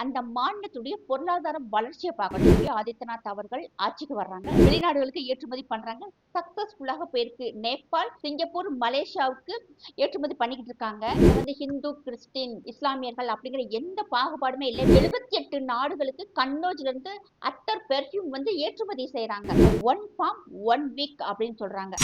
அந்த மாநிலத்துடைய பொருளாதார வளர்ச்சியை பார்க்கணும். யோகி ஆதித்யநாத் அவர்கள் ஆட்சிக்கு வர்றாங்க. வெளிநாடுகளுக்கு ஏற்றுமதி பண்றாங்க. சக்சஸ்ஃபுல்லாக போயிருக்கு. நேபாள், சிங்கப்பூர், மலேசியாவுக்கு ஏற்றுமதி பண்ணிக்கிட்டு இருக்காங்க. வந்து ஹிந்து, கிறிஸ்டின், இஸ்லாமியர்கள் அப்படிங்கிற எந்த பாகுபாடுமே இல்லை. 78 நாடுகளுக்கு கன்னோஜ்ல இருந்து அத்தர் பெர்ஃப்யூம் வந்து ஏற்றுமதி செய்யறாங்க. ஒன் ஃபார்ம் ஒன் வீக் அப்படின்னு சொல்றாங்க.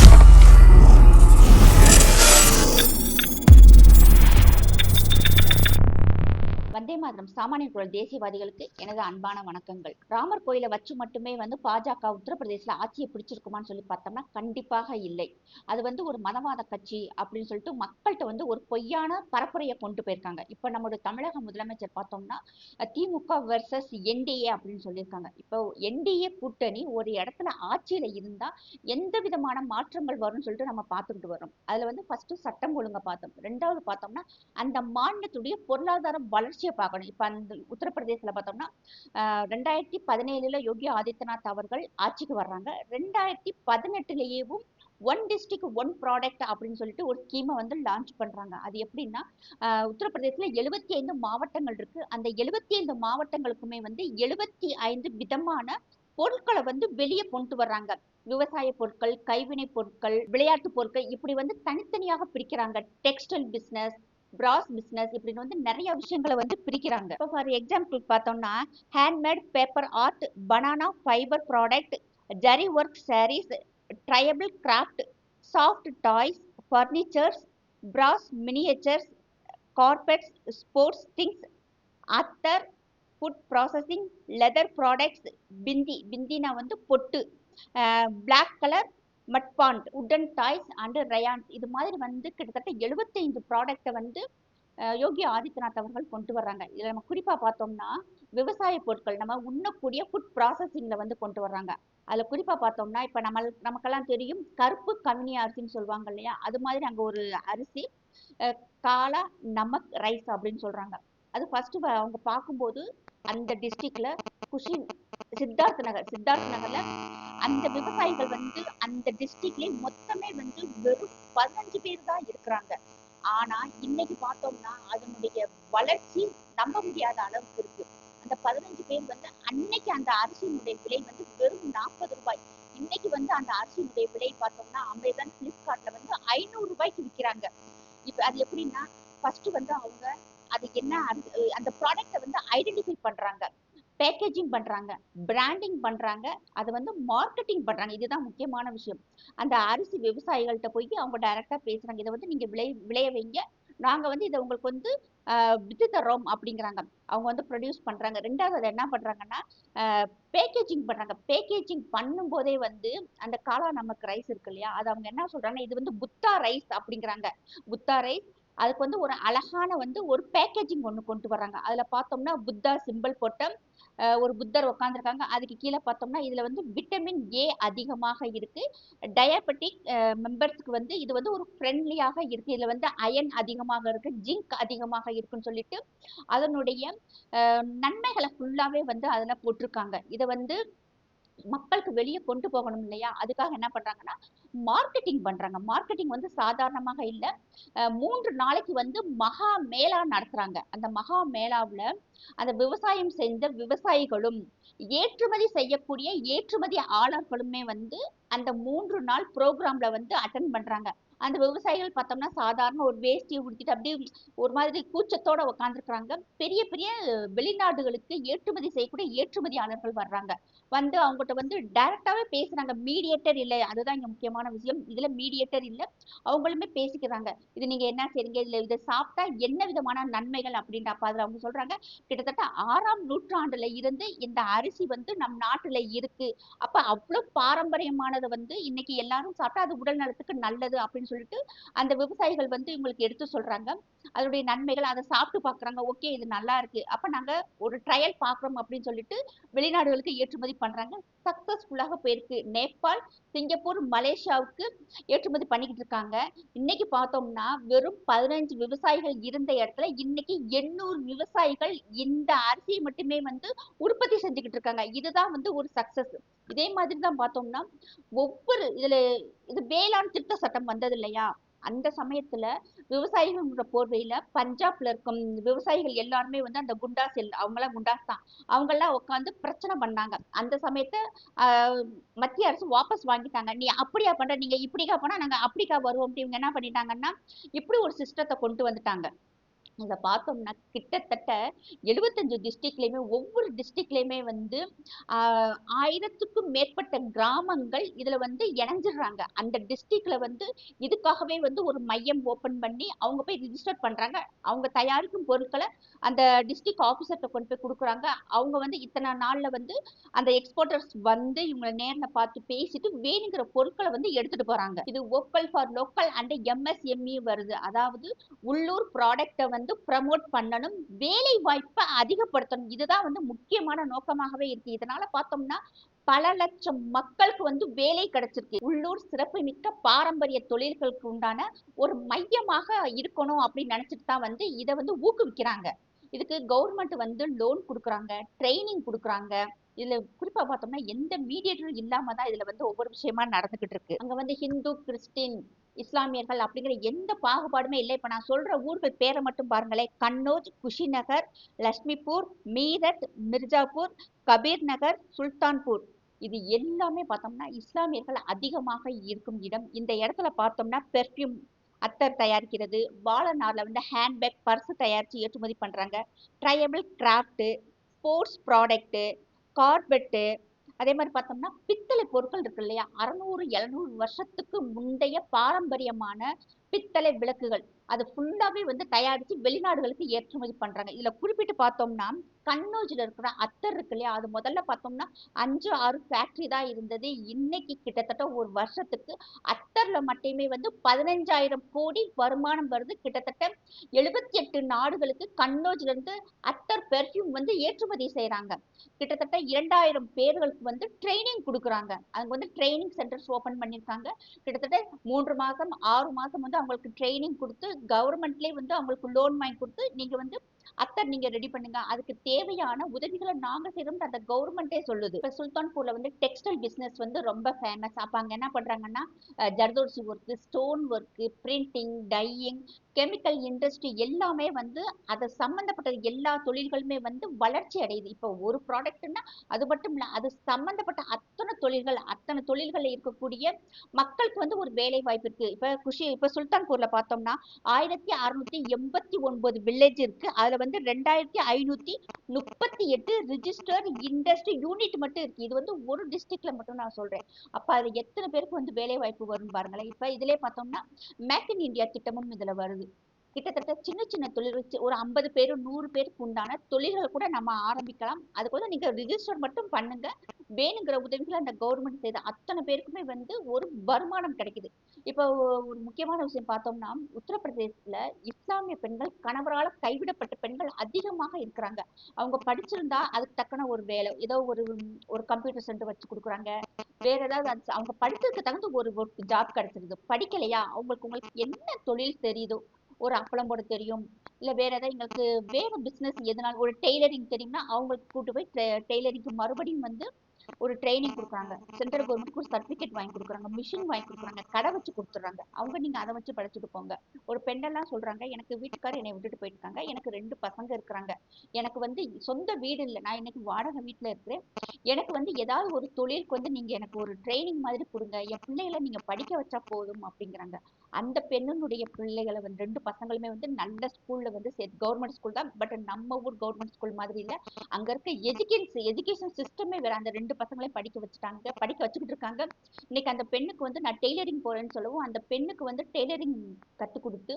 வந்தே மாதரம் சாமானிய குரல் தேசியவாதிகளுக்கு எனது அன்பான வணக்கங்கள். ராமர் கோயிலை வச்சு மட்டுமே வந்து பாஜக உத்தரப்பிரதேசல ஆட்சியை பிடிச்சிருக்குமான்னு சொல்லி பார்த்தோம்னா கண்டிப்பாக இல்லை. அது வந்து ஒரு மதவாத கட்சி அப்படின்னு சொல்லிட்டு மக்கள்கிட்ட வந்து ஒரு பொய்யான பரப்புரையை கொண்டு போயிருக்காங்க. இப்ப நம்மளுடைய தமிழக முதலமைச்சர் பார்த்தோம்னா திமுக வெர்சஸ் என்டிஏ அப்படின்னு சொல்லியிருக்காங்க. இப்போ என்டிஏ கூட்டணி ஒரு இடத்துல ஆட்சியில இருந்தா எந்த விதமான மாற்றங்கள் வரும்னு சொல்லிட்டு நம்ம பார்த்துக்கிட்டு வரோம். அதுல வந்து ஃபர்ஸ்ட் சட்டம் ஒழுங்கை பார்த்தோம். ரெண்டாவது பார்த்தோம்னா அந்த மாநிலத்துடைய பொருளாதார வளர்ச்சியை பார்க்கணும். இப்ப அந்த உத்தரப்பிரதேசல பார்த்தோம்னா 2017 யோகி ஆதித்யநாத் அவர்கள் ஆட்சிக்கு வர்றாங்க. 2018 ஒன் டிஸ்ட்ரிக்ட் ஒன் ப்ராடக்ட் அப்படின்னு சொல்லிட்டு ஒரு ஸ்கீமை வந்து லான்ச் பண்றாங்க. அது எப்படின்னா உத்தரப்பிரதேசல 75 மாவட்டங்கள் இருக்கு. அந்த 75 மாவட்டங்களுக்குமே வந்து 75 விதமான பொருட்களை வந்து வெளியே கொண்டு வர்றாங்க. விவசாய பொருட்கள், கைவினை பொருட்கள், விளையாட்டு பொருட்கள் இப்படி வந்து தனித்தனியாக பிரிக்கிறாங்க. டெக்ஸ்டைல் பிசினஸ், பிராஸ் பிசினஸ் இப்படின்னு வந்து நிறைய விஷயங்களை வந்து பிரிக்கிறாங்க. இப்போ ஃபார் எக்ஸாம்பிள் பார்த்தோம்னா handmade paper art, banana fibre product, zari work saris, tribal craft, soft toys, furnitures, brass miniatures, carpets, sports things, அத்தர், ஃபுட் ப்ராசஸிங், லெதர் ப்ராடக்ட்ஸ், பிந்தினா வந்து பொட்டு, பிளாக் கலர் மட்பாண்ட், உட்டன் டாய்ஸ் அண்ட் ரயான்ஸ் இது மாதிரி வந்து கிட்டத்தட்ட 75 ப்ராடக்டை வந்து யோகி ஆதித்யநாத் அவர்கள் கொண்டு வர்றாங்க. இதுல நம்ம குறிப்பா பார்த்தோம்னா விவசாய பொருட்கள் நம்ம உண்ணக்கூடிய ஃபுட் ப்ராசஸிங்ல வந்து கொண்டு வர்றாங்க. அதுல குறிப்பா பார்த்தோம்னா இப்ப நமக்கெல்லாம் தெரியும் கருப்பு கவினி அரிசின்னு சொல்லுவாங்க இல்லையா, அது மாதிரி அங்க ஒரு அரிசி காலா நமக் ரைஸ் அப்படின்னு சொல்றாங்க. அது ஃபர்ஸ்ட் அவங்க பார்க்கும்போது அந்த டிஸ்ட்ரிக்ட்ல குஷின் சித்தார்த் நகர்ல அந்த விவசாயிகள் வந்து அந்த டிஸ்ட்ரிக்ட்லயே மொத்தமே வந்து வெறும் 15 பேர் தான் இருக்கிறாங்க. ஆனா இன்னைக்கு பார்த்தோம்னா அதனுடைய வளர்ச்சி நம்ப முடியாத அளவுக்கு இருக்கு. அந்த 15 பேர் வந்து அன்னைக்கு அந்த அரிசியினுடைய விலை வந்து வெறும் 40 ரூபாய். இன்னைக்கு வந்து அந்த அரிசியினுடைய விலை பார்த்தோம்னா அமேசான், பிளிப்கார்ட்ல வந்து 500 ரூபாய்க்கு விற்கிறாங்க. இப்ப அது எப்படின்னா ஃபர்ஸ்ட் வந்து அவங்க அது என்ன அந்த ப்ராடக்ட்டை வந்து ஐடென்டிஃபை பண்றாங்க, பேக்கேஜிங் பண்றாங்க, பிராண்டிங் பண்றாங்க, அதை வந்து மார்க்கெட்டிங் பண்றாங்க. இதுதான் முக்கியமான விஷயம். அந்த அரிசி விவசாயிகள்கிட்ட போய் அவங்க டைரக்டா பேசுறாங்க, இதை வந்து நீங்க விளைய வைங்க, நாங்க வந்து இதை உங்களுக்கு வந்து வித்து தர்றோம் அப்படிங்கிறாங்க. அவங்க வந்து ப்ரொடியூஸ் பண்றாங்க. ரெண்டாவது அதை என்ன பண்றாங்கன்னா பேக்கேஜிங் பண்றாங்க. பேக்கேஜிங் பண்ணும் போதே வந்து அந்த காலா நமக்கு ரைஸ் இருக்கு இல்லையா, அது அவங்க என்ன சொல்றாங்க, இது வந்து புத்தா ரைஸ் அப்படிங்கிறாங்க. புத்தா ரைஸ் அதுக்கு வந்து ஒரு அழகான வந்து ஒரு பேக்கேஜிங் ஒன்று கொண்டு வர்றாங்க. அதுல பார்த்தோம்னா புத்தா சிம்பிள் போட்ட ஒரு புத்தர் உட்காந்துருக்காங்க. அதுக்கு கீழே பார்த்தோம்னா இதுல வந்து விட்டமின் ஏ அதிகமாக இருக்கு. டயபெட்டிக் மெம்பர்ஸ்க்கு வந்து இது வந்து ஒரு ஃப்ரெண்ட்லியாக இருக்கு. இதுல வந்து அயன் அதிகமாக இருக்கு, ஜிங்க் அதிகமாக இருக்குன்னு சொல்லிட்டு அதனுடைய நன்மைகளை ஃபுல்லாவே வந்து அதுல போட்டிருக்காங்க. இதை வந்து மக்களுக்கு வெளியே கொண்டு போகணும் இல்லையா, அதுக்காக என்ன பண்றாங்கன்னா மார்க்கெட்டிங் பண்றாங்க. மார்க்கெட்டிங் வந்து சாதாரணமாக இல்ல. 3 நாளைக்கு வந்து மகா மேளா நடத்துறாங்க. அந்த மகா மேளாவுல அந்த விவசாயம் செஞ்ச விவசாயிகளும் ஏற்றுமதி செய்யக்கூடிய ஏற்றுமதியாளர்களுமே வந்து அந்த 3 நாள் ப்ரோக்ராம்ல வந்து அட்டென்ட் பண்றாங்க. அந்த விவசாயிகள் பார்த்தோம்னா சாதாரண ஒரு வேஷ்டியை உடுத்திட்டு அப்படியே ஒரு மாதிரி கூச்சத்தோட உட்காந்துருக்காங்க. பெரிய பெரிய வெளிநாடுகளுக்கு ஏற்றுமதி செய்யக்கூடிய ஏற்றுமதியாளர்கள் வர்றாங்க. வந்து அவங்ககிட்ட வந்து டைரக்டாவே பேசுறாங்க. மீடியேட்டர் இல்லை, அதுதான் இங்க முக்கியமான விஷயம். இதுல மீடியேட்டர் இல்லை, அவங்களுமே பேசிக்கிறாங்க. இது நீங்க என்ன செய்றீங்க, இதுல இதை சாப்பிட்டா என்ன விதமான நன்மைகள் அப்படின்ற அப்ப அதுல அவங்க சொல்றாங்க, கிட்டத்தட்ட 6ஆம் நூற்றாண்டுல இருந்து இந்த அரிசி வந்து நம் நாட்டுல இருக்கு. அப்ப அவ்வளவு பாரம்பரியமானதை வந்து இன்னைக்கு எல்லாரும் சாப்பிட்டா அது உடல் நலத்துக்கு நல்லது அப்படின்னு சொல்லிட்டு அந்த விவசாயிகள் வந்து இவங்களுக்கு எடுத்து சொல்றாங்க. அதோடைய நன்மைகள் அதை சாப்பிட்டு பாக்குறாங்க. ஓகே இது நல்லா இருக்கு, அப்ப நாங்க ஒரு ட்ரையல் பாக்குறோம் அப்படின்னு சொல்லிட்டு வெளிநாடுகளுக்கு ஏற்றுமதி பண்றாங்க. சக்சஸ்ஃபுல்லாக போயிருக்கு. நேபாள், சிங்கப்பூர், மலேசியாவுக்கு ஏற்றுமதி பண்ணிக்கிட்டு இருக்காங்க. இன்னைக்கு பார்த்தோம்னா வெறும் 15 விவசாயிகள் இருந்த இடத்துல இன்னைக்கு 800 விவசாயிகள் இந்த அரிசியை மட்டுமே வந்து உற்பத்தி செஞ்சுக்கிட்டு இருக்காங்க. இதுதான் வந்து ஒரு சக்சஸ். இதே மாதிரி தான் பார்த்தோம்னா ஒவ்வொரு இது வேளாண் திருத்த சட்டம் வந்தது இல்லையா, அந்த சமயத்துல விவசாயிகள்ன்ற போர்வையில பஞ்சாப்ல இருக்கும் விவசாயிகள் எல்லாருமே வந்து அந்த குண்டாஸ் அவங்களாம் குண்டாஸ் தான். அவங்க எல்லாம் உட்காந்து பிரச்சனை பண்ணாங்க. அந்த சமயத்தை மத்திய அரசு வாபஸ் வாங்கிட்டாங்க. நீ அப்படியா பண்ற, நீங்க இப்படிக்கா போனா நாங்க அப்படிக்கா வருவோம். இவங்க என்ன பண்ணிட்டாங்கன்னா இப்படி ஒரு சிஸ்டத்தை கொண்டு வந்துட்டாங்க. இத பார்த்தோம்னா கிட்டத்தட்ட 75 டிஸ்ட்ரிக்ட்லயுமே ஒவ்வொரு டிஸ்ட்ரிக்ட்லயுமே வந்து 1000க்கும் மேற்பட்ட கிராமங்கள் இதுல வந்து இணைஞ்சிடுறாங்க. அந்த டிஸ்ட்ரிக்ட்ல வந்து இதுக்காகவே வந்து ஒரு மையம் ஓபன் பண்ணி அவங்க போய் ரிஜிஸ்டர் பண்றாங்க. அவங்க தயாரிக்கும் பொருட்களை அந்த டிஸ்ட்ரிக்ட் ஆபீசர்கிட்ட கொண்டு போய் கொடுக்குறாங்க. அவங்க வந்து இத்தனை நாள்ல வந்து அந்த எக்ஸ்போர்ட்டர்ஸ் வந்து இவங்களை நேர்ல பார்த்து பேசிட்டு வேணுங்கிற பொருட்களை வந்து எடுத்துட்டு போறாங்க. இது vocal for local and MSME வருது. அதாவது உள்ளூர் ப்ராடக்ட்டை வந்து ப்ரமோட் பண்ணணும், வேலை வாய்ப்பை அதிகப்படுத்தணும். இதுதான் வந்து முக்கியமான நோக்கமாகவே இருக்கு. இதனால பார்த்தோம்னா பல லட்சம் மக்களுக்கு வந்து வேலை கிடைச்சிருக்கு. உள்ளூர் சிறப்புமிக்க பாரம்பரிய தொழில்களுக்கு உண்டான ஒரு மையமாக இருக்கணும் அப்படின்னு நினைச்சிட்டு தான் வந்து இதை வந்து ஊக்குவிக்கிறாங்க. இதுக்கு கவர்மெண்ட் வந்து லோன் கொடுக்குறாங்க, ட்ரைனிங் கொடுக்குறாங்க. இதுல குறிப்பா பார்த்தோம்னா எந்த மீடியேட்டரும் இல்லாம தான் இதுல வந்து ஒவ்வொரு விஷயமா நடந்துகிட்டு இருக்கு. அங்க வந்து ஹிந்து, கிறிஸ்டின், இஸ்லாமியர்கள் அப்படிங்கிற எந்த பாகுபாடுமே இல்லை. இப்ப நான் சொல்ற ஊர்கள் பேரை மட்டும் பாருங்களேன்: கன்னோஜ், குஷிநகர், லட்சுமிபூர், மீரட், மிர்ஜாப்பூர், கபீர் நகர், சுல்தான்பூர். இது எல்லாமே பார்த்தோம்னா இஸ்லாமியர்கள் அதிகமாக இருக்கும் இடம். இந்த இடத்துல பார்த்தோம்னா பெர்ஃப்யூம், அத்தர் தயாரிக்கிறது, வாழநார்ல வந்து ஹேண்ட்பேக், பர்ஸ் தயாரிச்சு ஏற்றுமதி பண்றாங்க. Triable craft, sports product, carpet, அதே மாதிரி பார்த்தோம்னா பித்தளை பொருட்கள் இருக்கு இல்லையா, 600 700 வருஷத்துக்கு முந்தைய பாரம்பரியமான பித்தளை விளக்குகள் அது ஃபுல்லாவே வந்து தயாரிச்சு வெளிநாடுகளுக்கு ஏற்றுமதி பண்றாங்க. இதுல குறிப்பிட்டு பார்த்தோம்னா கன்னோஜ்ல இருக்கிற அத்தர் இருக்கு இல்லையா, அது முதல்ல பார்த்தோம்னா 5 6 ஃபேக்டரி தான் இருந்தது. இன்னைக்கு கிட்டத்தட்ட ஒரு வருஷத்துக்கு அத்தர்ல மட்டுமே வந்து 15,000 கோடி வருமானம் வருது. கிட்டத்தட்ட 78 நாடுகளுக்கு கன்னோஜ்ல இருந்து அத்தர் பெர்ஃப்யூம் வந்து ஏற்றுமதி செய்யறாங்க. கிட்டத்தட்ட 2000 பேர்களுக்கு வந்து ட்ரைனிங் கொடுக்குறாங்க. அங்க வந்து ட்ரைனிங் சென்டர்ஸ் ஓபன் பண்ணிருக்காங்க. கிட்டத்தட்ட 3 மாசம் 6 மாசம் வந்து அவங்களுக்கு ட்ரைனிங் கொடுத்து கவர்மெண்ட்லேயே வந்து அவங்களுக்கு லோன் வாங்கி கொடுத்து நீங்க வந்து அத்தர் நீங்க ரெடி பண்ணுங்க, அதுக்கு தேவையான உதவிகளை நாங்க செய்யறோம் அந்த கவர்மெண்டே சொல்லுது. இப்ப சுல்தான்பூர்ல வந்து டெக்ஸ்டைல் பிசினஸ் வந்து ரொம்ப ஃபேமஸ். அப்ப அங்க என்ன பண்றாங்கன்னா zardozi work, stone work, printing, dyeing, chemical industry எல்லாமே வந்து அதை சம்பந்தப்பட்ட எல்லா தொழில்களுமே வந்து வளர்ச்சி அடையுது. இப்போ ஒரு ப்ராடக்ட்னா அது மட்டும் இல்ல, அது சம்பந்தப்பட்ட அத்தனை தொழில்கள் இருக்கக்கூடிய மக்களுக்கு வந்து ஒரு வேலை வாய்ப்பு இருக்கு. இப்ப சுல்தான்பூர்ல பார்த்தோம்னா 1689 வில்லேஜ் இருக்கு. அதுல வந்து 2538 ரிஜிஸ்டர்ட் இண்டஸ்ட்ரி யூனிட் மட்டும் இருக்கு. இது வந்து ஒரு டிஸ்ட்ரிக்ட்ல மட்டும் நான் சொல்றேன். அப்ப அது எத்தனை பேருக்கு வந்து வேலை வாய்ப்பு வரும் பாருங்களேன். இப்ப இதுலயே பார்த்தோம்னா மேக் இன் இந்தியா திட்டமும் இதுல வருது. கிட்டத்தட்ட சின்ன சின்ன தொழில் வச்சு ஒரு 50 பேரு 100 பேருக்கு உண்டான தொழில்கள் கூட நம்ம ஆரம்பிக்கலாம். அதுக்கு வந்து நீங்க ரிஜிஸ்டர் மட்டும் பண்ணுங்க. வேணுங்கிற உதவிகளை அந்த கவர்மெண்ட் செய்த அத்தனை பேருக்குமே வந்து ஒரு வருமானம் கிடைக்குது. இப்போ ஒரு முக்கியமான விஷயம் பார்த்தோம்னா உத்தரப்பிரதேசத்துல இஸ்லாமிய பெண்கள், கணவரால் கைவிடப்பட்ட பெண்கள் அதிகமாக இருக்கிறாங்க. அவங்க படிச்சிருந்தா அதுக்கு தக்கன ஒரு வேலை, ஏதோ ஒரு ஒரு கம்ப்யூட்டர் சென்டர் வச்சு கொடுக்குறாங்க. வேற ஏதாவது அவங்க படிச்சதுக்கு தகுந்த ஒரு ஜாப் கிடைச்சிருது. படிக்கலையா உங்களுக்கு என்ன தொழில் தெரியுதோ, ஒரு அப்பளம் போட தெரியும், இல்ல வேற ஏதாவது எங்களுக்கு வேற பிசினஸ் எதனால ஒரு டெய்லரிங் தெரியும்னா அவங்களுக்கு கூட்டு போய் டெய்லரிங்க்கு மறுபடியும் வந்து ஒரு ட்ரைனிங் கொடுக்குறாங்க. சென்ட்ரல் கவர்மெண்ட்க்கு ஒரு சர்டிபிகேட் வாங்கி கொடுக்குறாங்க, மிஷின் வாங்கி கொடுக்குறாங்க, கடை வச்சு கொடுத்துறாங்க. அவங்க நீங்க அதை வச்சு படிச்சுட்டு போங்க. ஒரு பெண்ணெல்லாம் சொல்றாங்க, எனக்கு வீட்டுக்காரர் என்னை விட்டுட்டு போயிருக்காங்க, எனக்கு 2 பசங்க இருக்கிறாங்க, எனக்கு வந்து சொந்த வீடு இல்லை, நான் இன்னைக்கு வாடகை வீட்டுல இருக்கிறேன், எனக்கு வந்து ஏதாவது ஒரு தொழிலுக்கு வந்து நீங்க எனக்கு ஒரு ட்ரைனிங் மாதிரி கொடுங்க, என் பிள்ளைகளை நீங்க படிக்க வச்சா போதும் அப்படிங்கிறாங்க. அந்த பெண்ணுடைய பிள்ளைகளை வந்து 2 பசங்களுமே வந்து நல்ல ஸ்கூல்ல வந்து கவர்மெண்ட் ஸ்கூல் தான், பட் நம்ம ஊர் கவர்மெண்ட் ஸ்கூல் மாதிரி இல்ல. அங்க இருக்க எஜுகேஷன் சிஸ்டமே வேற. அந்த 2 பசங்களையும் படிக்க வச்சுட்டாங்க, படிக்க வச்சுக்கிட்டு இருக்காங்க. இன்னைக்கு அந்த பெண்ணுக்கு வந்து நான் டெய்லரிங் போறேன்னு சொல்லவும் அந்த பெண்ணுக்கு வந்து டெய்லரிங் கத்து கொடுத்து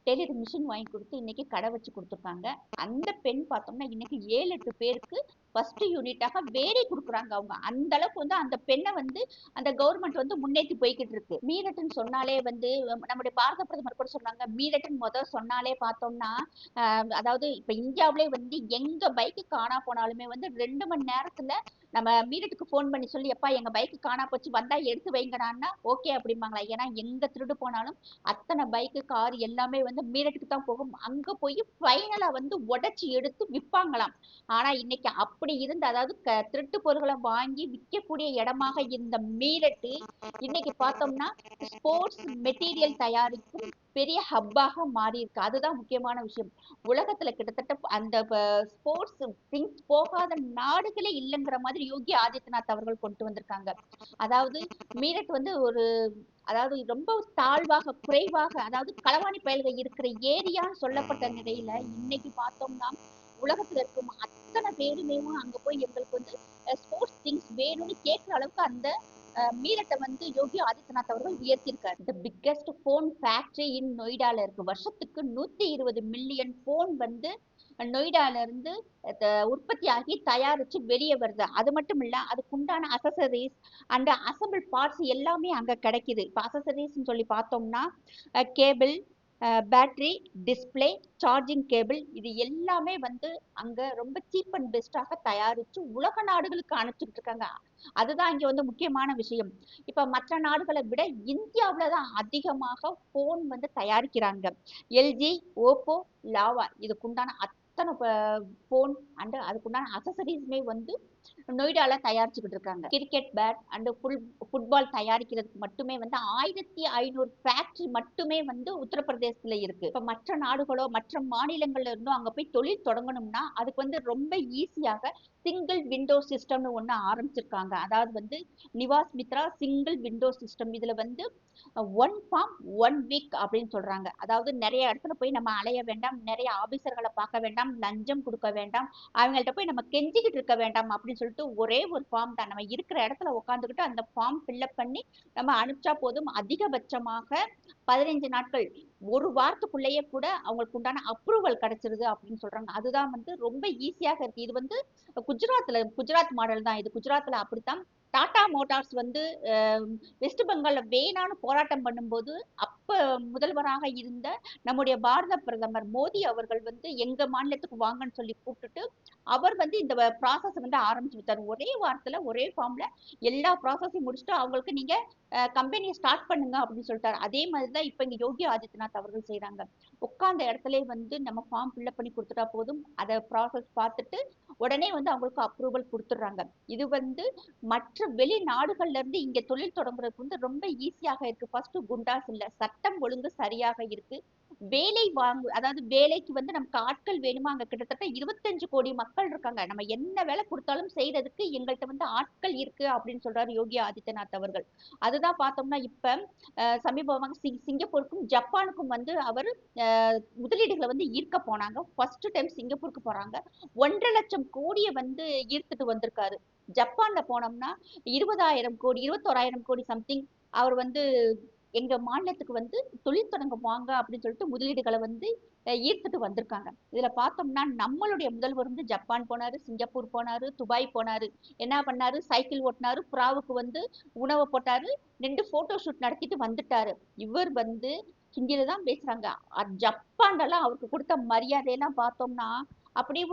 டெய்லரிங் மிஷின் வாங்கி கொடுத்து இன்னைக்கு கடை வச்சு கொடுத்துருக்காங்க. அந்த பெண் பார்த்தோம்னா இன்னைக்கு 7 8 பேருக்கு ஃபர்ஸ்ட் யூனிட்டாக வேலை கொடுக்குறாங்க. அவங்க அந்த அளவுக்கு வந்து அந்த பெண்ணை வந்து அந்த கவர்மெண்ட் வந்து முன்னேற்றி போய்கிட்டு இருக்கு. மீரட்னு சொன்னாலே வந்து நம்முடைய பாரத பிரதமர் கூட சொன்னாங்க, மீரட்னு முதல் சொன்னாலே பார்த்தோம்னா அதாவது இப்ப இந்தியாவிலே வந்து எங்க பைக்கு காணா போனாலுமே வந்து 2 மணி நேரத்துல நம்ம மீரட்டுக்கு போன் பண்ணி சொல்லி, எப்பா எங்க பைக்கு காணா போச்சு, வந்தா எடுத்து வைங்கடான்னா ஓகே அப்படிம்பாங்களா. ஏன்னா எங்க திருடு போனாலும் அத்தனை பைக்கு கார் எல்லாமே வந்து மீரட்டுக்கு தான் போகும். அங்க போய் ஃபைனலா வந்து உடைச்சு எடுத்து விற்பாங்களாம். ஆனா இன்னைக்கு அப்படி இருந்த, அதாவது திருட்டு பொருட்களை வாங்கி விற்கக்கூடிய இடமாக இருந்த மீரட்டு இன்னைக்கு பார்த்தோம்னா ஸ்போர்ட்ஸ் மெட்டீரியல் தயாரிக்கும் பெரிய ஹப்பாக மாறி இருக்கு. அதுதான் முக்கியமான விஷயம். உலகத்துல கிட்டத்தட்ட அந்த ஸ்போர்ட்ஸ் திங்ஸ் போகாத நாடுகளே இல்லைங்கிற மாதிரி யோகி ஆதித்யநாத் அவர்கள் கொண்டு வந்திருக்காங்க. அதாவது மீரட் வந்து ஒரு, அதாவது ரொம்ப தாழ்வாக குறைவாக, அதாவது களவாணி பயல்கள் இருக்கிற ஏரியான்னு சொல்லப்பட்ட நிலையில இன்னைக்கு பார்த்தோம்னா உலகத்துல இருக்கும் அத்தனை பேருமே அங்க போய் எங்களுக்கு வந்து ஸ்போர்ட்ஸ் திங்ஸ் வேணும்னு கேட்கிற அளவுக்கு அந்த மீரட்டை வந்து யோகி ஆதித்யநாத் அவர்கள் உயர்த்தியிருக்காரு. த பிக்கெஸ்ட் போன் ஃபேக்டரி இன் நொய்டால இருக்கு. வருஷத்துக்கு 120 மில்லியன் போன் வந்து நொய்டால இருந்து உற்பத்தி ஆகி தயாரிச்சு வெளியே வருது. அது மட்டும் இல்ல, அதுக்கு உண்டான அசசரிஸ் அண்ட் அசம்பிள் பார்ட்ஸ் எல்லாமே அங்க கிடைக்குது. இப்போ அசசரிஸ் சொல்லி பார்த்தோம்னா cable, battery, display, charging cable, இது எல்லாமே வந்து அங்க ரொம்ப சீப் அண்ட் பெஸ்டாக தயாரிச்சு உலக நாடுகளுக்கு அனுப்பிச்சுட்டு இருக்காங்க. அதுதான் இங்க வந்து முக்கியமான விஷயம். இப்ப மற்ற நாடுகளை விட இந்தியாவில தான் அதிகமாக போன் வந்து தயாரிக்கிறாங்க. எல்ஜி, ஓப்போ, லாவா இதுக்குண்டான அத்தனை போன் அண்ட் அதுக்குண்டான அசசரிஸ்மே வந்து நொய்டால தயாரிச்சுக்கிட்டு இருக்காங்க. கிரிக்கெட் பேட் அண்ட் ஃபுட்பால் தயாரிக்கிறதுக்கு மட்டுமே வந்து 1500 ஃபேக்டரி மட்டுமே வந்து உத்தரப்பிரதேசத்துல இருக்கு. இப்ப மற்ற நாடுகளோ மற்ற மாநிலங்கள்ல இருந்தோ அங்க போய் தொழில் தொடங்கணும்னா அதுக்கு வந்து ரொம்ப ஈஸியாக சிங்கிள் விண்டோ சிஸ்டம்னு ஒண்ணு ஆரம்பிச்சிருக்காங்க. அதாவது வந்து Nivesh Mitra single window system. இதுல வந்து ஒன் ஃபார்ம் ஒன் வீக் அப்படின்னு சொல்றாங்க. அதாவது நிறைய இடத்துல போய் நம்ம அலைய வேண்டாம், நிறைய ஆபீசர்களை பார்க்க வேண்டாம், லஞ்சம் கொடுக்க வேண்டாம், அவங்கள்ட்ட போய் நம்ம கெஞ்சிக்கிட்டு இருக்க வேண்டாம் அப்படின்னு சொல்லிட்டு ஒரே ஒரு ஃபார்ம் தான், நம்ம இருக்கிற இடத்துல உட்காந்துக்கிட்டு அந்த ஃபார்ம் ஃபில்அப் பண்ணி நம்ம அனுப்பிச்சா போதும். அதிகபட்சமாக 15 நாட்கள், ஒரு வாரத்துக்குள்ளேயே கூட அவங்களுக்கு உண்டான அப்ரூவல் கிடைச்சிருது அப்படின்னு சொல்றாங்க. அதுதான் வந்து ரொம்ப ஈஸியாக இருக்கு. இது வந்து குஜராத் மாடல் தான். இது குஜராத்ல அப்படித்தான். டாடா மோட்டார்ஸ் வந்து வெஸ்ட் பெங்கால்ல வேணான்னு போராட்டம் பண்ணும்போது அப்ப முதல்வராக இருந்த நம்முடைய பாரத பிரதமர் மோடி அவர்கள் வந்து எங்க மாநிலத்துக்கு வாங்கன்னு சொல்லி கூப்பிட்டுட்டு அவர் வந்து இந்த ப்ராசஸ் வந்து ஆரம்பிச்சு விட்டார். ஒரே வாரத்துல ஒரே ஃபார்ம்ல எல்லா ப்ராசஸையும் முடிச்சுட்டு அவங்களுக்கு நீங்க கம்பெனியை ஸ்டார்ட் பண்ணுங்க அப்படின்னு சொல்லிட்டாரு. அதே மாதிரிதான் இப்ப இங்க யோகி ஆதித்யநாத் அவர்கள் செய்யறாங்க. உட்கார்ந்த இடத்துல வந்து நம்ம ஃபார்ம் ஃபில்அப் பண்ணி கொடுத்துட்டா போதும், அதை ப்ராசஸ் பார்த்துட்டு உடனே வந்து அவங்களுக்கு அப்ரூவல் கொடுத்துடுறாங்க. இது வந்து மற்ற வெளிநாடுகள்ல இருந்து இங்க தொழில் தொடங்குறதுக்கு வந்து ரொம்ப ஈஸியாக இருக்கு. ஃபர்ஸ்ட் குண்டாஸ் இல்ல, சட்டம் ஒழுங்கு சரியாக இருக்கு. வேலை அதாவது வேலைக்கு வந்து நமக்கு ஆட்கள் வேணுமா, அங்க கிட்டத்தட்ட 25 கோடி மக்கள் இருக்காங்க. நம்ம என்ன வேலை கொடுத்தாலும் செய்யறதுக்கு எங்கள்கிட்ட வந்து ஆட்கள் இருக்கு அப்படின்னு சொல்றாரு யோகி ஆதித்யநாத் அவர்கள். அதுதான் பார்த்தோம்னா இப்ப சமீபமாக சிங்கப்பூருக்கும் ஜப்பானுக்கும் வந்து அவர் முதலீடுகளை வந்து ஈர்க்க போனாங்க. ஃபர்ஸ்ட் டைம் சிங்கப்பூருக்கு போறாங்க. 1,50,000 கோடியை வந்து ஈர்த்துட்டு வந்திருக்காரு. ஜப்பான்ல போனோம்னா 20,000 கோடி 21,000 கோடி சம்திங் அவர் வந்து எங்க மாநிலத்துக்கு வந்து தொழில் தொடங்க வாங்க அப்படின்னு சொல்லிட்டு முதலீடுகளை வந்து ஈர்த்துட்டு வந்திருக்காங்க. இதுல பார்த்தோம்னா நம்மளுடைய முதல்வர் வந்து ஜப்பான் போனாரு, சிங்கப்பூர் போனாரு, துபாய் போனாரு. என்ன பண்ணாரு, சைக்கிள் ஓட்டினாரு, புறாவுக்கு வந்து உணவு போட்டாரு, 2 போட்டோ ஷூட் நடத்திட்டு வந்துட்டாரு. இவர் வந்து ஹிந்தியில தான் பேசுறாங்க. ஜப்பான்லாம் அவருக்கு கொடுத்த மரியாதையெல்லாம் பார்த்தோம்னா அப்படியே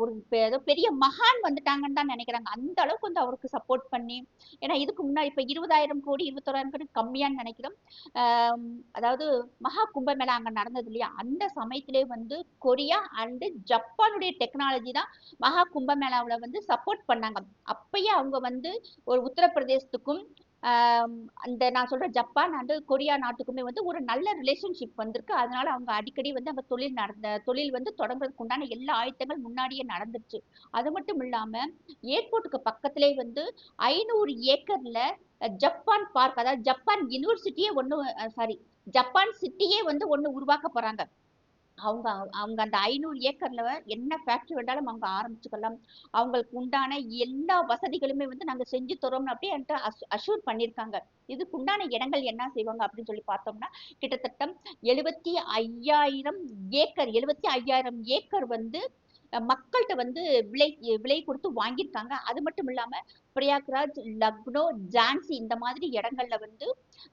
ஒரு ஏதோ பெரிய மகான் வந்துட்டாங்கன்னு தான் நினைக்கிறாங்க. அந்த அளவுக்கு வந்து அவருக்கு சப்போர்ட் பண்ணி, ஏன்னா இதுக்கு முன்னாடி இப்ப 20,000 கோடி 21,000 கோடி கம்மியான்னு நினைக்கிறோம். அதாவது மகா கும்பமேளா அங்க நடந்தது இல்லையா, அந்த சமயத்திலே வந்து கொரியா அண்ட் ஜப்பானுடைய டெக்னாலஜி தான் மகா கும்பமேளாவில் வந்து சப்போர்ட் பண்ணாங்க. அப்பயே அவங்க வந்து ஒரு உத்தரப்பிரதேசத்துக்கும் அந்த நான் சொல்ற ஜப்பான் அண்ட் கொரியா நாட்டுக்குமே வந்து ஒரு நல்ல ரிலேஷன்ஷிப் வந்திருக்கு. அதனால அவங்க அடிக்கடி வந்து அங்க தொழில் வந்து தொடங்குறதுக்கு உண்டான எல்லா ஆயத்தங்கள் முன்னாடியே நடந்துருச்சு. அது மட்டும் இல்லாம ஏர்போர்ட்டுக்கு பக்கத்திலே வந்து 500 ஏக்கர்ல ஜப்பான் பார்க், அதாவது ஜப்பான் யூனிவர்சிட்டியே ஒண்ணு, சாரி ஜப்பான் சிட்டியே வந்து ஒண்ணு உருவாக்க போறாங்க. அவங்க அவங்க அந்த 500 ஏக்கர்ல என்ன ஃபேக்டரி வேண்டாலும் அவங்க ஆரம்பிச்சுக்கலாம். அவங்களுக்கு உண்டான எல்லா வசதிகளுமே வந்து நாங்க செஞ்சு தரோம்னு அப்படியே என்கிட்ட அஷூர் பண்ணியிருக்காங்க. இதுக்கு உண்டான இடங்கள் என்ன செய்வாங்க அப்படின்னு சொல்லி பார்த்தோம்னா கிட்டத்தட்ட 75,000 ஏக்கர் 75,000 ஏக்கர் வந்து மக்கள்கிட்ட வந்து விலை விலை கொடுத்து வாங்கியிருக்காங்க. அது மட்டும் இல்லாம பிரயாக்ராஜ், லக்னோ, ஜான்சி இந்த மாதிரி இடங்கள்ல வந்து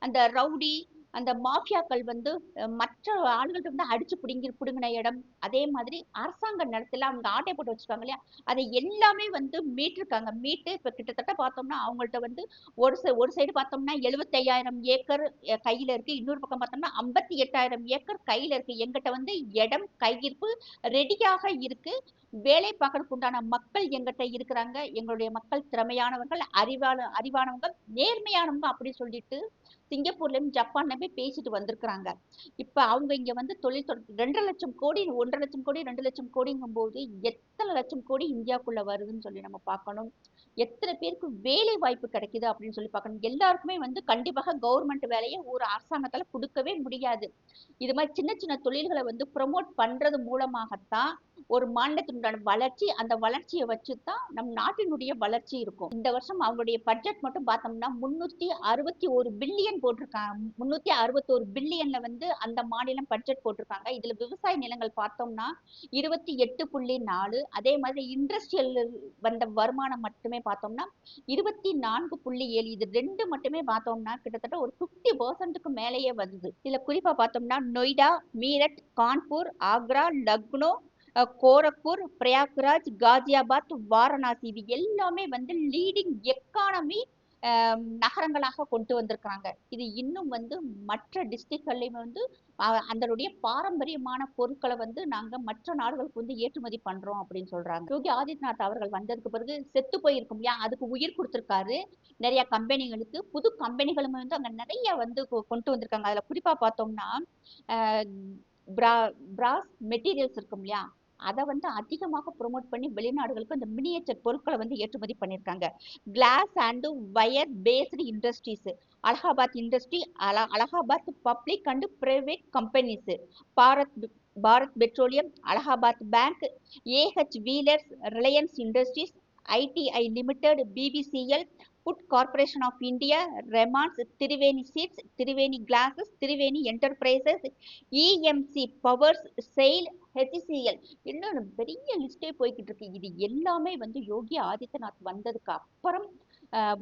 அந்த ரவுடி அந்த மாஃபியாக்கள் வந்து மற்ற ஆளுகள்ட்ட வந்து அடிச்சு பிடுங்கின இடம், அதே மாதிரி அரசாங்க நிலத்துல அவங்க ஆட்டை போட்டு வச்சிருக்காங்க இல்லையா, அதை எல்லாமே வந்து மீட்டிருக்காங்க. மீட்டு இப்ப கிட்டத்தட்ட பார்த்தோம்னா அவங்கள்ட்ட வந்து ஒரு சைடு பார்த்தோம்னா 75,000 ஏக்கர் கையில இருக்கு. இன்னொரு பக்கம் பார்த்தோம்னா 58,000 ஏக்கர் கையில இருக்கு. எங்கிட்ட வந்து இடம் கையிருப்பு ரெடியாக இருக்கு. வேலை பார்க்கறதுக்கு உண்டான மக்கள் எங்கிட்ட இருக்கிறாங்க. எங்களுடைய மக்கள் திறமையானவர்கள், அறிவானவங்க, நேர்மையானவங்க அப்படி சொல்லிட்டு சிங்கப்பூர்லயும் ஜப்பான்ல போய் பேசிட்டு வந்திருக்கிறாங்க. இப்ப அவங்க இங்க வந்து தொழில் 2,00,000 கோடி 1,50,000 கோடி 2,00,000 கோடிங்கும் போது எத்தனை லட்சம் கோடி இந்தியாவுக்குள்ள வருதுன்னு சொல்லி நம்ம பார்க்கணும். எத்தனை பேருக்கு வேலை வாய்ப்பு கிடைக்குது அப்படின்னு சொல்லி பார்க்கணும். எல்லாருக்குமே வந்து கண்டிப்பாக கவர்மெண்ட் வேலையை ஒரு அரசாங்கத்தால கொடுக்கவே முடியாது. இது மாதிரி சின்ன சின்ன தொழில்களை வந்து ப்ரொமோட் பண்றது மூலமாகத்தான் ஒரு மாநிலத்தினுடைய வளர்ச்சி, அந்த வளர்ச்சியை வச்சுதான் நம் நாட்டினுடைய வளர்ச்சி இருக்கும். இந்த வருஷம் அவங்களுடைய பட்ஜெட் மட்டும் பார்த்தோம்னா 361 பில்லியன் போட்டிருக்காங்க. 361 பில்லியன்ல வந்து அந்த மாநிலம் பட்ஜெட் போட்டிருக்காங்க. இதுல விவசாய நிலங்கள் பார்த்தோம்னா 28.4, அதே மாதிரி இண்டஸ்ட்ரியல் வந்த வருமானம் மட்டுமே பார்த்தோம்னா 24.7. இது ரெண்டு மட்டுமே பார்த்தோம்னா கிட்டத்தட்ட ஒரு 50% மேலேயே வருது. இதுல குறிப்பா பார்த்தோம்னா நொய்டா, மீரட், கான்பூர், ஆக்ரா, லக்னோ, கோரக்பூர், பிரயாக்ராஜ், காஜியாபாத், வாரணாசி இது எல்லாமே வந்து லீடிங் எக்கானமி நகரங்களாக கொண்டு வந்திருக்கிறாங்க. இது இன்னும் வந்து மற்ற டிஸ்ட்ரிக்ட்கள்லயும் வந்து அதனுடைய பாரம்பரியமான பொருட்களை வந்து நாங்க மற்ற நாடுகளுக்கு வந்து ஏற்றுமதி பண்றோம் அப்படின்னு சொல்றாங்க. யோகி ஆதித்யநாத் அவர்கள் வந்ததுக்கு பிறகு செத்து போயிருக்கும் இல்லையா, அதுக்கு உயிர் கொடுத்திருக்காரு. நிறைய கம்பெனிகளுக்கு புது கம்பெனிகளும் வந்து அங்க நிறைய வந்து கொண்டு வந்திருக்காங்க. அதுல குறிப்பா பார்த்தோம்னா பிராஸ் மெட்டீரியல்ஸ் இருக்கும் இல்லையா, அதை வந்து அதிகமாக ப்ரொமோட் பண்ணி வெளிநாடுகளுக்கு அந்த மினியேச்சர் பொருட்களை வந்து ஏற்றுமதி பண்ணியிருக்காங்க. Glass and wire based industries, Allahabad industry, Allahabad public and private companies, Bharat Bharat petroleum, Allahabad bank, AH Wheelers, Reliance industries, ITI limited, BPCL, food corporation of India, ரெமான்ஸ், Triveni seeds, Triveni glasses, Triveni enterprises, EMC powers, SAIL, HCCL, இன்னும் பெரிய லிஸ்டே போய்கிட்டு இருக்கு. இது எல்லாமே வந்து யோகி ஆதித்யநாத் வந்ததுக்கு அப்புறம்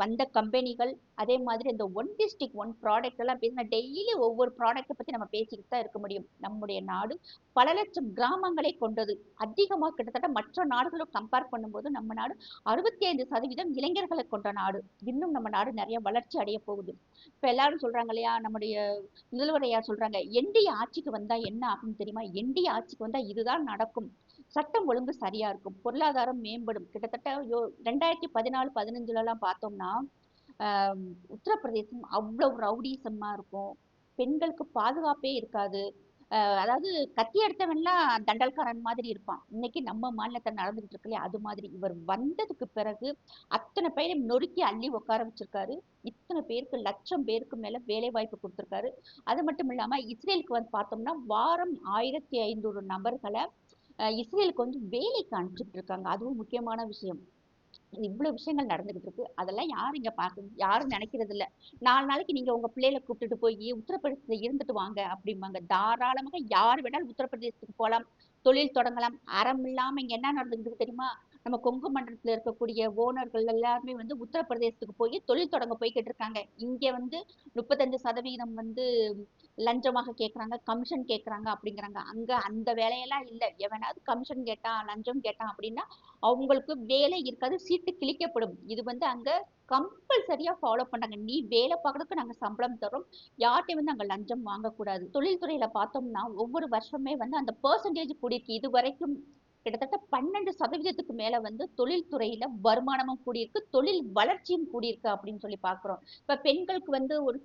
வந்த கம்பெனிகள். அதே மாதிரி இந்த ஒன் டிஸ்ட்ரிக்ட் ஒன் ப்ராடக்ட் எல்லாம் பேசினா டெய்லி ஒவ்வொரு ப்ராடக்ட்டை பத்தி நம்ம பேசிக்கிட்டு தான் இருக்க முடியும். நம்முடைய நாடு பல லட்சம் கிராமங்களை கொண்டது. அதிகமாக கிட்டத்தட்ட மற்ற நாடுகளும் கம்பேர் பண்ணும்போது நம்ம நாடு 65% இளைஞர்களை கொண்ட நாடு. இன்னும் நம்ம நாடு நிறைய வளர்ச்சி அடைய போகுது. இப்ப எல்லாரும் சொல்றாங்க இல்லையா, நம்முடைய முதல்வரையா சொல்றாங்க என்டிஏ ஆட்சிக்கு வந்தா என்ன ஆகும் தெரியுமா? என்டிஏ ஆட்சிக்கு வந்தா இதுதான் நடக்கும். சட்டம் ஒழுங்கு சரியா இருக்கும், பொருளாதாரம் மேம்படும். கிட்டத்தட்ட 2014-15 எல்லாம் பார்த்தோம்னா உத்தரப்பிரதேசம் அவ்வளவு ரவுடிசமா இருக்கும். பெண்களுக்கு பாதுகாப்பே இருக்காது. அதாவது கத்தி எடுத்தவன்லாம் தண்டல்காரன் மாதிரி இருப்பான். இன்னைக்கு நம்ம மாநிலத்தை நடந்துகிட்டு இருக்கு இல்லையா, அது மாதிரி இவர் வந்ததுக்கு பிறகு அத்தனை பேரையும் நொறுக்கி அள்ளி உட்கார வச்சிருக்காரு. இத்தனை பேருக்கு, லட்சம் பேருக்கு மேல வேலை வாய்ப்பு கொடுத்திருக்காரு. அது மட்டும் இல்லாம இஸ்ரேலுக்கு வந்து பார்த்தோம்னா வாரம் 1,500 நபர்களை இஸ்ரேலுக்கு வந்து வேலைக்கு அனுப்பிச்சிட்டு இருக்காங்க. அதுவும் முக்கியமான விஷயம். இவ்வளவு விஷயங்கள் நடந்துகிட்டு இருக்கு. அதெல்லாம் யாரும் இங்க யாரும் நினைக்கிறது இல்ல. 4 நாளைக்கு நீங்க உங்க பிள்ளைகளை கூப்பிட்டுட்டு போய் உத்தரப்பிரதேசத்துல இருந்துட்டு வாங்க அப்படிம்பாங்க. தாராளமாக யார் வேணாலும் உத்தரப்பிரதேசத்துக்கு போலாம், தொழில் தொடங்கலாம். அறம் இல்லாம இங்க என்ன நடந்துகிட்டு தெரியுமா? நம்ம கொங்கு மண்டலத்துல இருக்கக்கூடிய ஓனர்கள் எல்லாருமே வந்து உத்தரப்பிரதேசத்துக்கு போய் தொழில் தொடங்க போய்கிட்டு இருக்காங்க. இங்க வந்து 35% வந்து லஞ்சமாக கேட்கறாங்க, கமிஷன் கேட்கறாங்க அப்படிங்கிறாங்க. அங்க அந்த வேலையெல்லாம் இல்ல. எவனாவது கமிஷன் கேட்டான், லஞ்சம் கேட்டான் அப்படின்னா அவங்களுக்கு வேலை இருக்காது, சீட்டு கிழிக்கப்படும். இது வந்து அங்க கம்பல்சரியா ஃபாலோ பண்ணாங்க. நீ வேலை பார்க்கறதுக்கு நாங்க சம்பளம் தரோம், யார்ட்டையும் வந்து அங்க லஞ்சம் வாங்கக்கூடாது. தொழில்துறையில பார்த்தோம்னா ஒவ்வொரு வருஷமே வந்து அந்த பெர்சன்டேஜ் கூடியிருக்கு. இது வரைக்கும் கிட்டத்தட்ட 12% மேல வந்து தொழில்துறையில வருமானமும் கூடியிருக்கு, தொழில் வளர்ச்சியும் கூடியிருக்கு அப்படின்னு சொல்லி பாக்குறோம். இப்ப பெண்களுக்கு வந்து ஒரு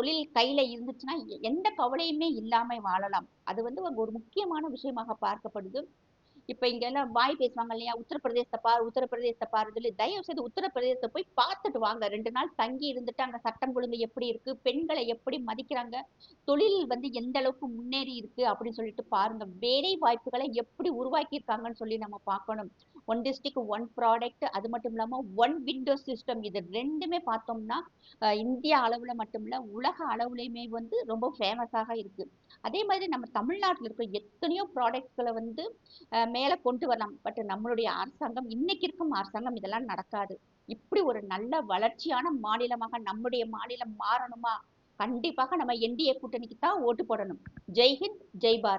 தொழில் கையில இருந்துச்சுன்னா எந்த கவலையுமே இல்லாம வாழலாம். அது வந்து ஒரு முக்கியமான விஷயமாக பார்க்கப்படுது. இப்ப இங்க எல்லாம் வாய் பேசுவாங்க இல்லையா, உத்தரப்பிரதேசத்தை பாரு, உத்தரப்பிரதேசத்தை பாரு சொல்லி. தயவு செய்து உத்தரப்பிரதேசத்தை போய் பார்த்துட்டு வாங்க. 2 நாள் தங்கி இருந்துட்டு அங்க சட்டம் ஒழுங்கு எப்படி இருக்கு, பெண்களை எப்படி மதிக்கிறாங்க, தொழில் வந்து எந்த அளவுக்கு முன்னேறி இருக்கு அப்படின்னு சொல்லிட்டு பாருங்க. வேலை வாய்ப்புகளை எப்படி உருவாக்கி இருக்காங்கன்னு சொல்லி நம்ம பார்க்கணும். ஒன் டிஸ்ட்ரிக்ட் ஒன் ப்ராடக்ட், அது மட்டும் இல்லாம ஒன் விண்டோ சிஸ்டம், இது ரெண்டுமே பார்த்தோம்னா இந்தியா அளவுல மட்டும் இல்ல உலக அளவுலயுமே வந்து ரொம்ப ஃபேமஸாக இருக்கு. அதே மாதிரி நம்ம தமிழ்நாட்டில் இருக்க எத்தனையோ ப்ராடக்ட்களை வந்து மேல கொண்டு வரலாம். பட் நம்மளுடைய அரசாங்கம், இன்னைக்கு இருக்கும் அரசாங்கம் இதெல்லாம் நடக்காது. இப்படி ஒரு நல்ல வளர்ச்சியான மாநிலமாக நம்முடைய மாநிலம் மாறணுமா? கண்டிப்பாக நம்ம என்டிஏ கூட்டணிக்கு தான் ஓட்டு போடணும். ஜெய்ஹிந்த், ஜெய் பாரத்.